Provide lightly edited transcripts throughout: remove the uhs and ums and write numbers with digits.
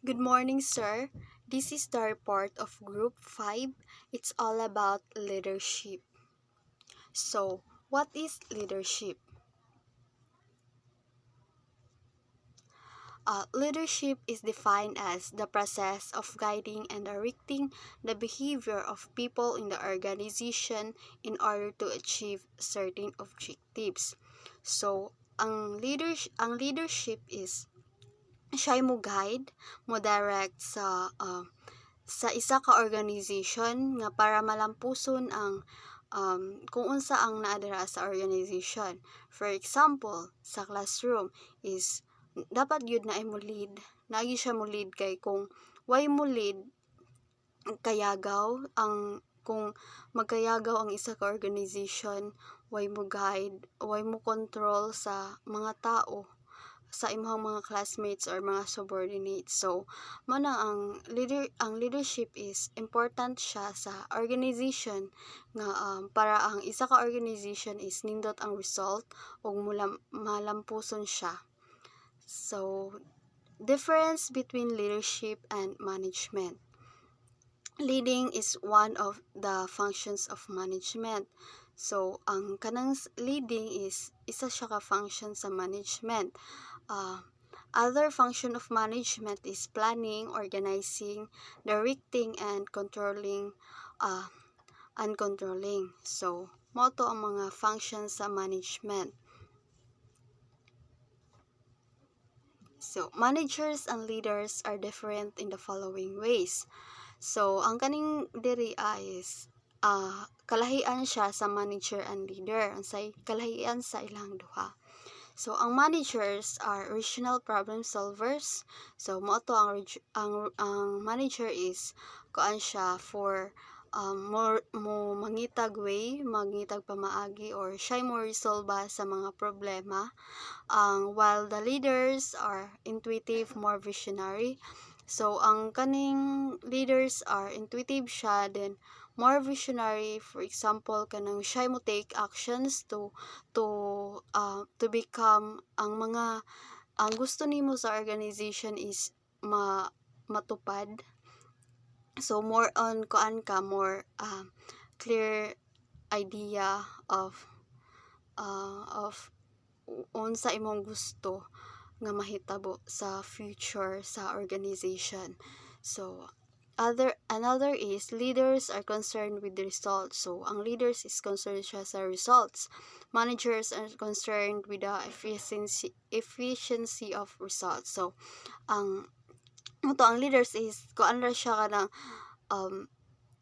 Good morning, sir. This is the report of Group 5. It's all about leadership. So, what is leadership? Leadership is defined as the process of guiding and directing the behavior of people in the organization in order to achieve certain objectives. So, ang leadership is siya mo guide, mo direct sa isa ka organization nga para malampuson ang kung unsa ang naadara sa organization. For example, sa classroom is dapat yun na mo lead. Naagi siya mo lead kay kung why mo lead kayagaw ang kung magkayagaw ang isa ka organization, why mo guide, why mo control sa mga tao, sa imong mga classmates or mga subordinates. So, ang leadership is important siya sa organization nga para ang isa ka organization is nindot ang result ug malampuson siya. So, difference between leadership and management. Leading is one of the functions of management. So, ang kanang leading is isa siya ka function sa management. Other function of management is planning, organizing, directing, and controlling. So, mo to ang mga functions sa management. So, managers and leaders are different in the following ways. So, ang kaning diri is kalahian siya sa manager and leader. Ang kalahian sa ilang duha. So, ang managers are regional problem solvers. So, mo to ang manager is kuan siya for mangitag pamaagi or siya mo resolve sa mga problema. While the leaders are intuitive, more visionary. So, ang kaning leaders are intuitive siya, then more visionary. For example, kanang siya mo take actions to become ang gusto nimo sa organization is matupad. So, more on more clear idea of unsa imong gusto nga mahitabo sa future sa organization. So, another is leaders are concerned with the results. So, ang leaders is concerned siya sa results. Managers are concerned with the efficiency of results. So, ang leaders is kuan ra siya kanang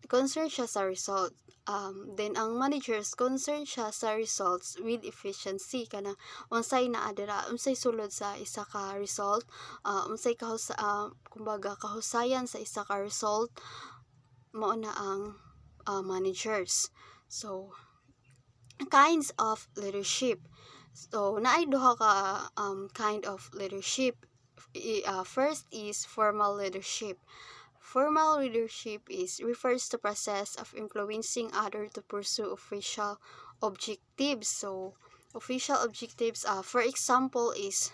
concerned siya sa results. Then ang managers concerned siya sa results with efficiency kana unsay naadara, unsay sulod sa isa ka result, unsay kahusayan sa isa ka result, mao na ang managers. So, kinds of leadership. So, naay duha ka kind of leadership. First is formal leadership. Formal leadership refers to process of influencing others to pursue official objectives. So, official objectives, for example, is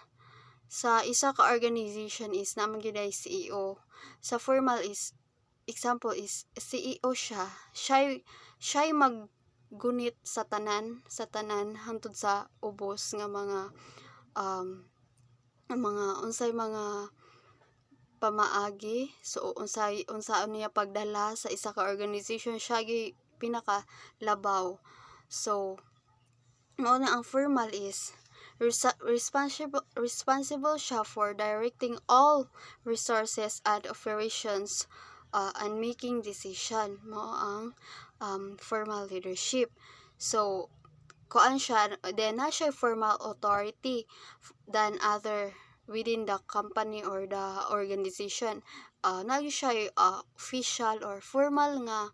sa isa ka organization is naman gyud ay CEO. Sa formal is example is CEO siya. Siya maggunit sa tanan hangtod sa ubos nga mga unsay mga pamaagi. So, unsaon niya pagdala sa isa ka organization, siya gyud pinaka labaw. So, mao na ang formal is responsible siya for directing all resources and operations and making decision. Mao ang formal leadership. So, kuan siya, then na siya formal authority than other within the company or the organization. Nagi siya official or formal nga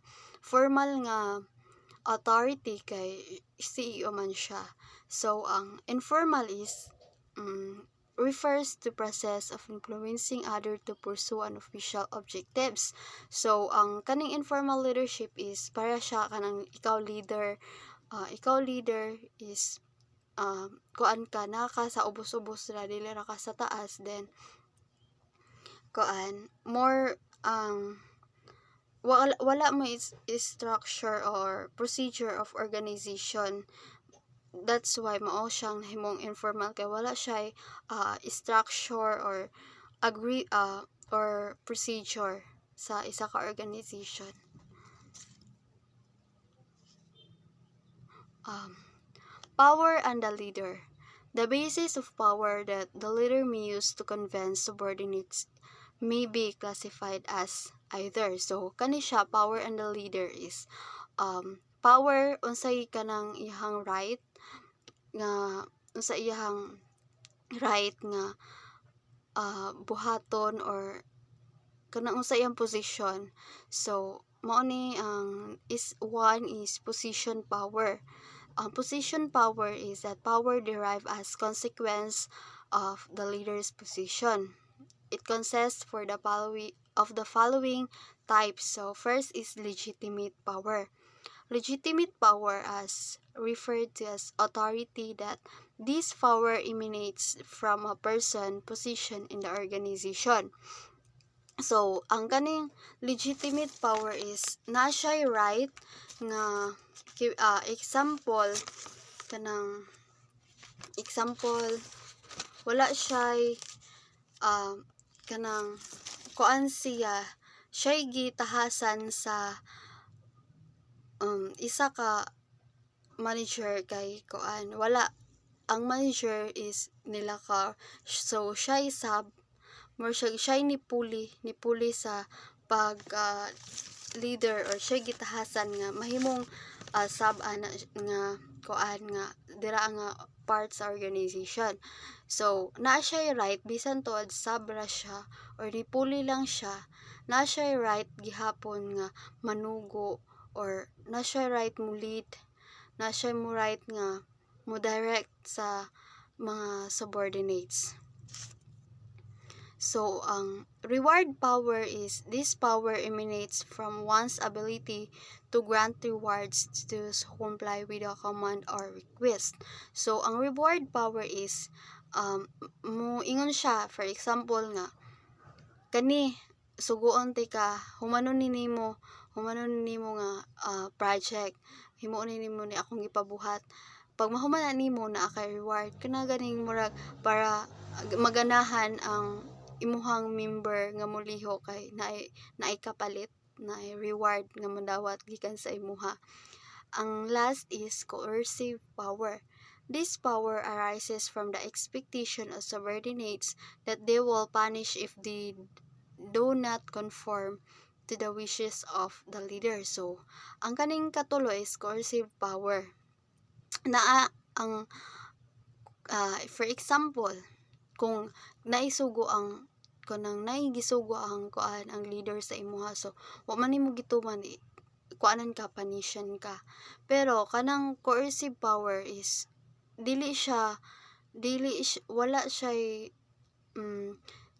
authority kay CEO man siya. So, ang informal is refers to process of influencing other to pursue an official objectives. So, ang kaning informal leadership is para siya kanang ikaw leader is kuan ka na ka sa ubos-ubos ra dili ra ka sa taas, then kuan more wala mo is structure or procedure of organization. That's why mao siyang himong informal kay wala siya structure or agree or procedure sa isa ka organization. Power and the leader. The basis of power that the leader may use to convince subordinates may be classified as either. So kani siya, power and the leader is power unsay kanang iyang right nga unsay iyang right nga buhaton or kanang unsay iyang position. So mao ni one is position power. Position power is that power derived as consequence of the leader's position. It consists for the following types. So first is legitimate power. Legitimate power as referred to as authority that this power emanates from a person, position in the organization. So, ang kaning legitimate power is na siya right nga example wala siya kanang kuan siya gitahasan sa isa ka manager kay kuan wala ang manager is nila ka, so siya sub more siya ni puli sa pag leader or siya gitahasan nga mahimong sub ana nga kuan nga dira nga part sa organization. So naa siya right bisan tuod sub ra siya or nipuli lang siya, naa siya right gihapon nga manugo or naa siya right mo lead, naa siya mo right nga mo direct sa mga subordinates. So, ang reward power is this power emanates from one's ability to grant rewards to those who comply with a command or request. So, ang reward power is mo ingon siya, for example nga, kani suguon ti ka humanon nimo nga project, himuon nimo ni akong gipabuhat. Pag mahuman na nimo na kay reward kana ganing murag para maganahan ang imuhang member nga muliho kay naay kapalit na reward nga madawat gikan sa imuha. Ang last is coercive power. This power arises from the expectation of subordinates that they will punish if they do not conform to the wishes of the leader. So, ang kaning katulo is coercive power. Naa ang for example, kung naisugo ang kanang naigisugo ang kuan ang leader sa imuha, so wa man nimo gituman kuanan ka panisyan ka. Pero kanang coercive power is wala siya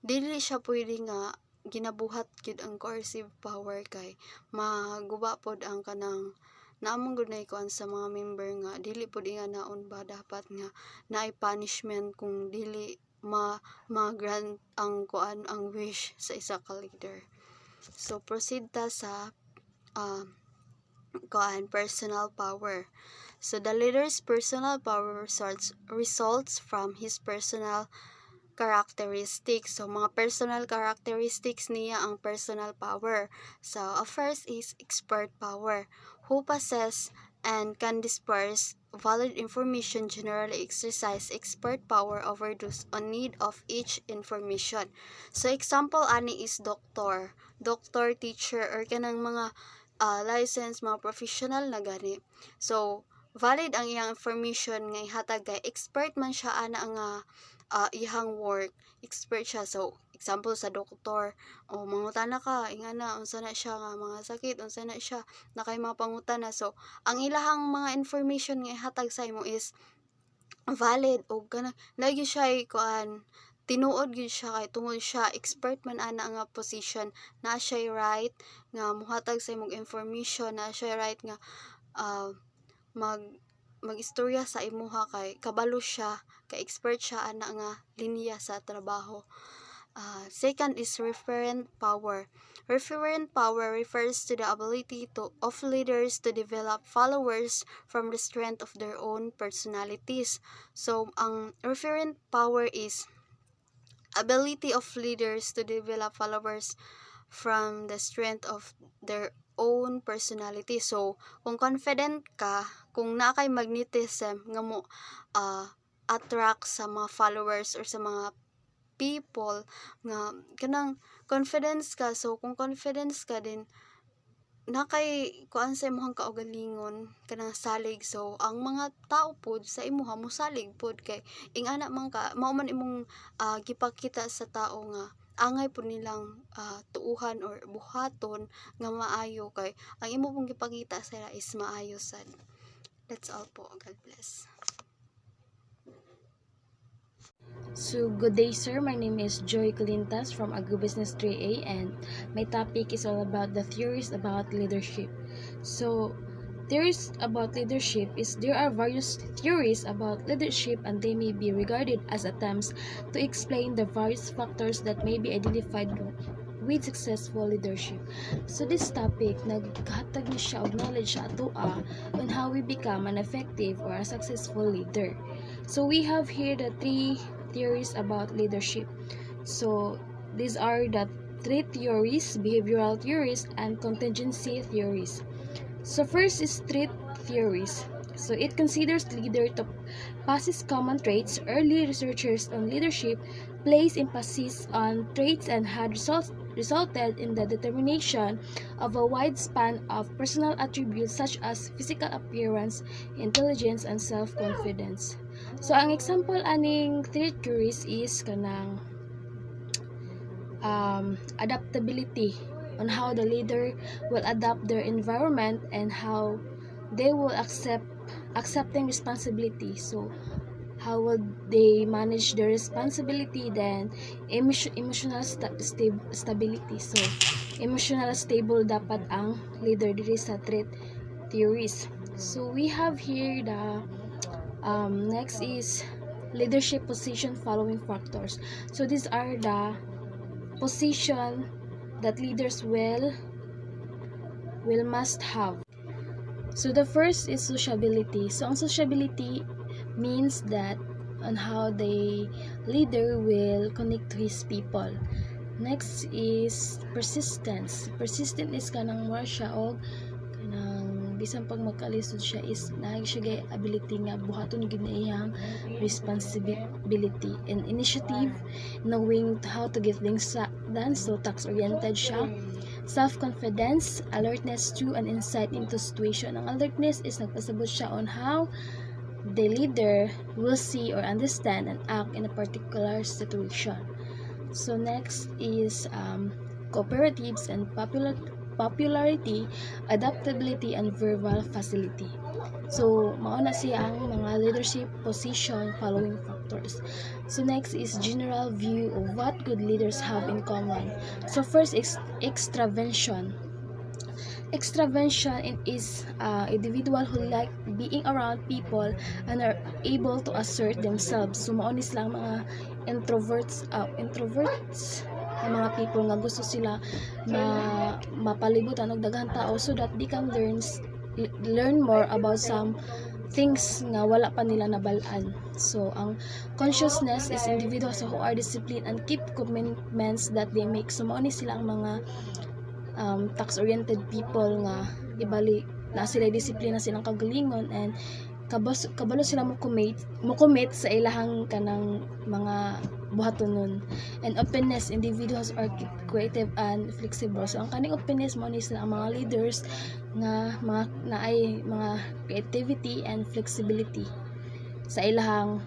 dili siya pwede nga ginabuhat gyud ang coercive power kay maguba pod ang kanang naamong gud na ikuan sa mga member nga dili pod nga naon ba dapat nga naay punishment kung dili ma-grant ang kuan ang wish sa isa ka leader. So proceed ta sa personal power. So the leader's personal power results from his personal characteristics. So mga personal characteristics niya ang personal power. So first is expert power, who possess and can disperse valid information, generally exercise expert power over those on need of each information. So example ani is doctor, teacher, or kanang mga license, mga professional na gani. So valid ang iyang information nga ihatag kay expert man siya ana nga ihang work, expert siya. So example sa doktor, mangutana ka ingana unsa na siya nga mga sakit, unsa na siya nakay mga pangutana. So ang ilahang mga information nga ihatag sa imo is valid o kana lagi siya kuan tinuod gyud siya kay tungod siya expert man ana nga position, na siya right nga mohatag sa imong information, na siya right nga mag-istorya sa imuha kay kabalo siya, kay expert siya ana nga linya sa trabaho. Second is referent power. Referent power refers to the ability of leaders to develop followers from the strength of their own personalities. So, ang referent power is ability of leaders to develop followers from the strength of their own personality. So, kung confident ka, kung na kay magnetism nga mo attract sa mga followers or sa mga people nga kanang confidence ka, so kung confidence ka din na kay kuan sa imong kaugalingon kanang salig, so ang mga tao pod sa imuha mo salig pod kay ingana man ka mao man imong gipakita sa tao nga angay po nilang tuuhan or buhaton nga maayo kay ang imo pong gipakita sila is maayo sad. That's all po. God bless. So, good day sir, my name is Joy Colintas from Agribusiness 3A and my topic is all about the theories about leadership. So, theories about leadership is there are various theories about leadership and they may be regarded as attempts to explain the various factors that may be identified with successful leadership. So this topic naghatag ni siya og knowledge sa atoa on how we become an effective or a successful leader. So we have here the three theories about leadership. So these are the three theories: behavioral theories and contingency theories. So first is trait theories. So it considers leader to possess common traits. Early researchers on leadership place emphasis on traits and had resulted in the determination of a wide span of personal attributes such as physical appearance, intelligence, and self-confidence. So ang example aning trait theories is kanang adaptability, on how the leader will adapt their environment and how they will accepting responsibility. So how will they manage their responsibility? Then emotional stability. So emotional stable dapat ang leader diri sa trait theories. So we have here the next is leadership position following factors. So these are the position that leaders will must have. So the first is sociability. So ang sociability means that on how the leader will connect to his people. Next is persistence. Persistent is kanang more siya og kanang bisan pag magkalisod siya is naay siya ability nga buhaton gid na iyang responsibility and initiative, knowing how to get things done. So task oriented siya. Self-confidence, alertness to and insight into situation. Ang alertness is nagpasabot siya on how the leader will see or understand and act in a particular situation. So next is cooperatives and popularity, adaptability, and verbal facility. So mao na siya ang mga leadership position following factors. So next is general view of what good leaders have in common. So first is extravention. Extravention is individual who like being around people and are able to assert themselves. So mao ni sila mga introverts ang mga people nga gusto sila mapalibutan og daghang tao so that they can learn more about some things nga wala pa nila nabalaan. So ang consciousness is individuals who are disciplined and keep commitments that they make. So mao ni sila ang mga task-oriented people nga ibalik na sila disiplina silang kagalingon and kabalo sila mo commit sa ilahang kanang mga buhatonon. And openness, individuals are creative and flexible. So ang kaning openness mo ni sila ang mga leaders nga naay mga creativity and flexibility sa ilahang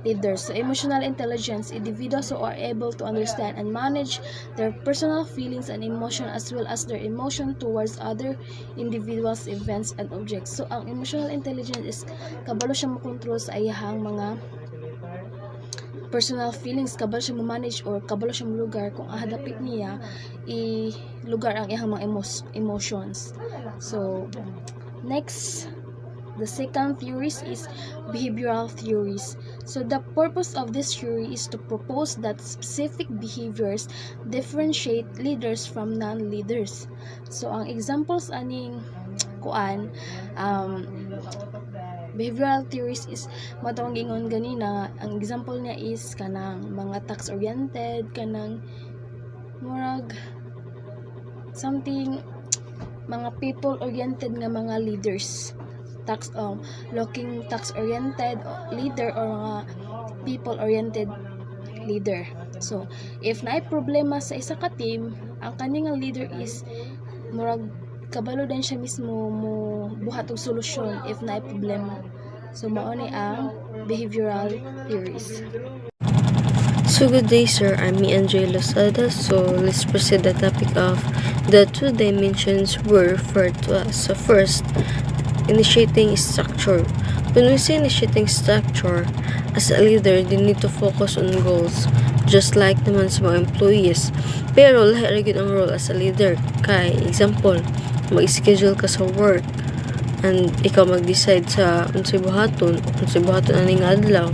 leaders. So emotional intelligence, individuals who are able to understand and manage their personal feelings and emotion as well as their emotion towards other individuals, events, and objects. So ang emotional intelligence is kabalo siya mo control sa iyahang mga personal feelings, kabalo siya mo manage or kabalo siya mo lugar kung ahadapit niya lugar ang iyang mga emotions. So Next, the second theories is behavioral theories. So the purpose of this theory is to propose that specific behaviors differentiate leaders from non-leaders. So ang examples aning um, behavioral theories is matawang gingon ganina, ang example niya is kanang mga task oriented, kanang murag something mga people oriented nga mga leaders, looking tax oriented leader or mga people oriented leader. So if naay problema sa isa ka team, ang kaning leader is murag kabalo din siya mismo mo buhat og solusyon if naay problema. So mao ni ang behavioral theories. So good day, sir. I'm me, Andre Losada. So let's proceed the topic of the two dimensions were referred to as. So first, initiating structure. When we say initiating structure, as a leader, they need to focus on goals, just like naman sa mga employees. Pero lahi ra gyud ang role as a leader. Kay example, mag-schedule ka sa work and ikaw mag-decide sa unsay buhaton aning adlaw,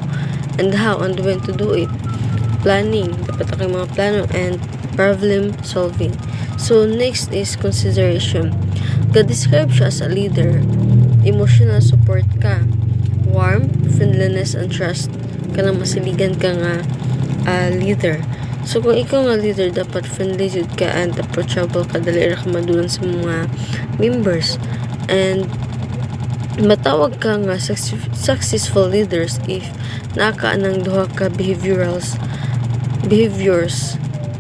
and how and when to do it. Planning, dapat kay mga plano, and problem solving. So next is consideration. Ga-describe siya as a leader. Emotional support ka, warmth, friendliness, and trust. Kanang masiligan ka nga leader. So kung ikaw nga leader, dapat friendly jud ka and approachable ka, dali ra ka madulan sa mga members. And matawag ka nga successful leaders if naka nang duha ka behaviors,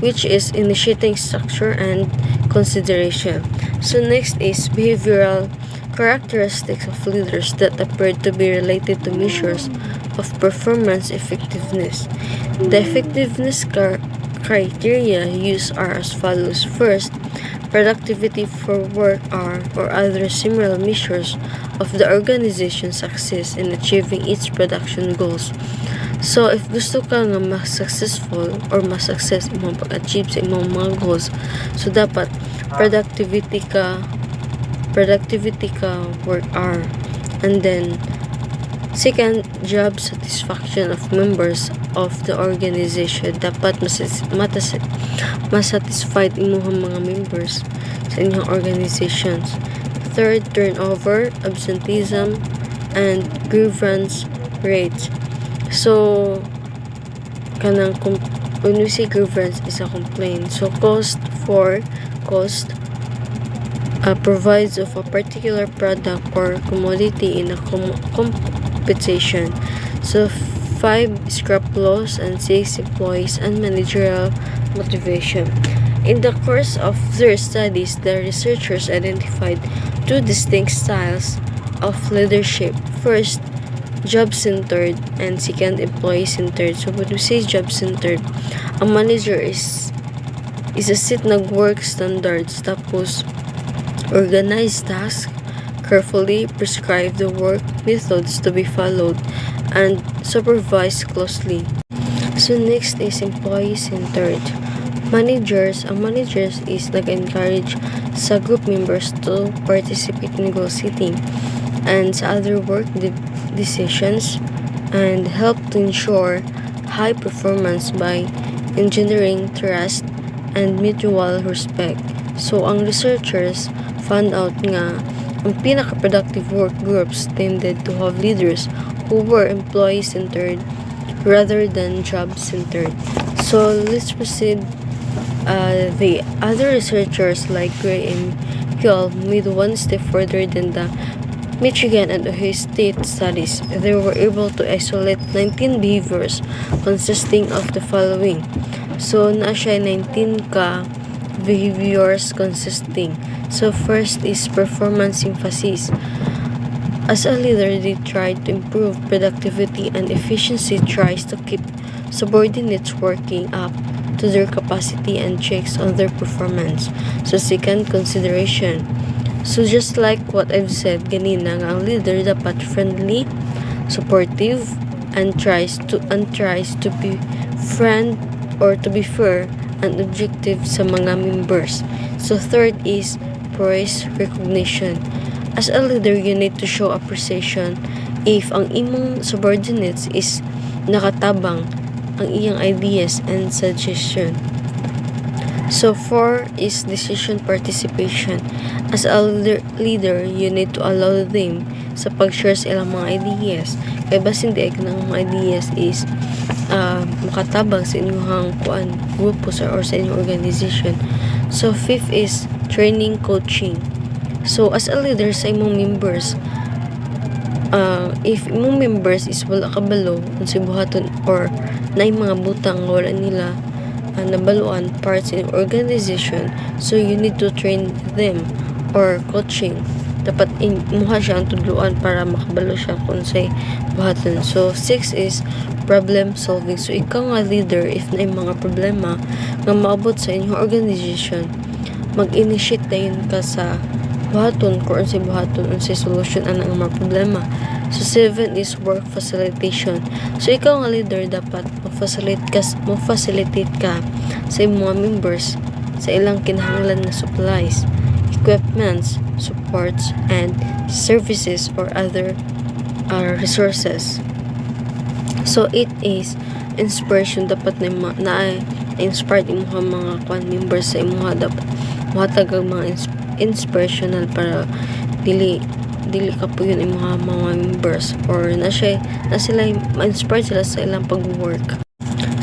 which is initiating structure and consideration. So next is behavioral characteristics of leaders that appear to be related to measures of performance effectiveness. The effectiveness criteria used are as follows. First, productivity for work hour or other similar measures of the organization's success in achieving its production goals. So, if gusto ka nga mas-successful or mas-success imong pag-achieve sa imong mga goals, so dapat productivity ka work hour. And then, second, job satisfaction of members of the organization. Dapat masatisfied imong mga members sa inyong organizations. Third, turnover, absenteeism, and grievance rates. So, when we say grievance is a complaint. So, cost provides of a particular product or commodity in a competition. So, 5, scrap loss, and 6, employees and managerial motivation. In the course of their studies, the researchers identified two distinct styles of leadership. First, job-centered, and second, employee-centered. So, when we say job-centered, a manager is a set ng work standards, tapos organize tasks, carefully prescribe the work methods to be followed, and supervise closely. So, next is employee-centered. Managers is nag-encourage sa group members to participate in goal setting and sa other work decisions, and help to ensure high performance by engineering trust and mutual respect. So, ang researchers found out nga ang pinaka-productive work groups tended to have leaders who were employee-centered rather than job-centered. So, let's proceed. The other researchers like Gray and Yule made one step further than the Michigan and Ohio State studies. They were able to isolate 19 behaviors consisting of the following. So, na siya 19 ka behaviors consisting. So, first is performance emphasis. As a leader, they try to improve productivity and efficiency, tries to keep subordinates working up to their capacity and checks on their performance. So, second, consideration. So, just like what I've said ganina, nga ang leader dapat friendly, supportive, and tries to be friend or to be fair and objective sa mga members. So, third is praise recognition. As a leader, you need to show appreciation if ang imong subordinates is nakatabang ang iyang ideas and suggestion. So 4 is decision participation. As a leader, you need to allow them sa pag-share sa ilang mga ideas. Kaya basin di ng mga ideas is makatabang sa inyong grupo or sa inyong organization. So 5th is training coaching. So as a leader sa imong members, if imong members is wala kabalo unsa buhaton or na mga butang wala nila nabaluan parts in organization, so you need to train them or coaching. Dapat imuha siya ang tudluan para makabalo siya kung say buhaton. So 6 is problem solving. So ikaw nga leader, if na mga problema nga maabot sa inyong organization, mag-initiate dayon ka sa buhaton kung unsay buhaton unsay solution ang mga problema. So 7 is work facilitation. So ikaw nga leader dapat mo-facilitate ka sa imong mga members sa ilang kinahanglan na supplies, equipments, supports, and services or other resources. So 8 is inspiration. Dapat na inspired imong mga members sa imong dapat mohatag ang mga inspirational para dili ka po yun imong mga members or na sila ma-inspire sila sa ilang pag-work.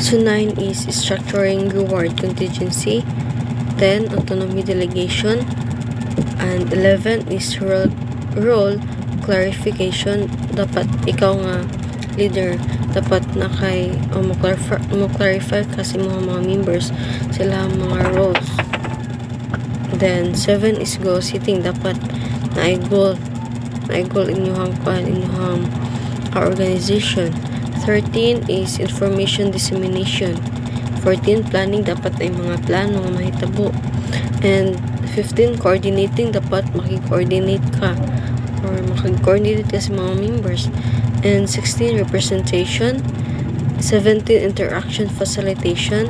So 9 is structuring reward contingency. 10 autonomy delegation, and 11 is role clarification. Dapat ikaw nga leader dapat mo-clarify kasi mga members sila mga roles. Then 7 is goal setting. Dapat na goal inyong organization. 13 is information dissemination. 14 planning. Dapat ay mga plano nga mahitabo. And 15 coordinating. Dapat makikoordinate ka or makikoordinate ka sa mga members. And 16 representation. 17 interaction facilitation.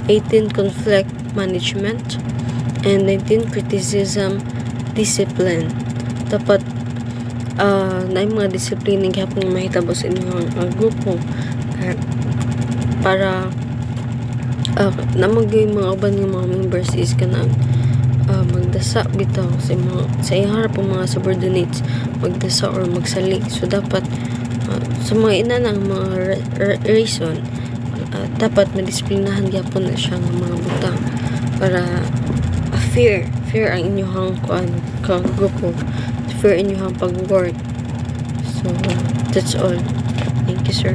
18 conflict management. And 19 criticism discipline. Dapat na mga disiplina ng gihapon nga mahitabo sa inyong grupo para namagay mga uban ng mga members is kanang magdasa bitaw sa iharap ang mga subordinates, magdasa or magsali. So dapat sa mga ina ng mga reason dapat madisiplinahan gyapon na siya ng mga butang para fair ang inyong grupo, fair inyong pag-work. So that's all. Thank you, sir.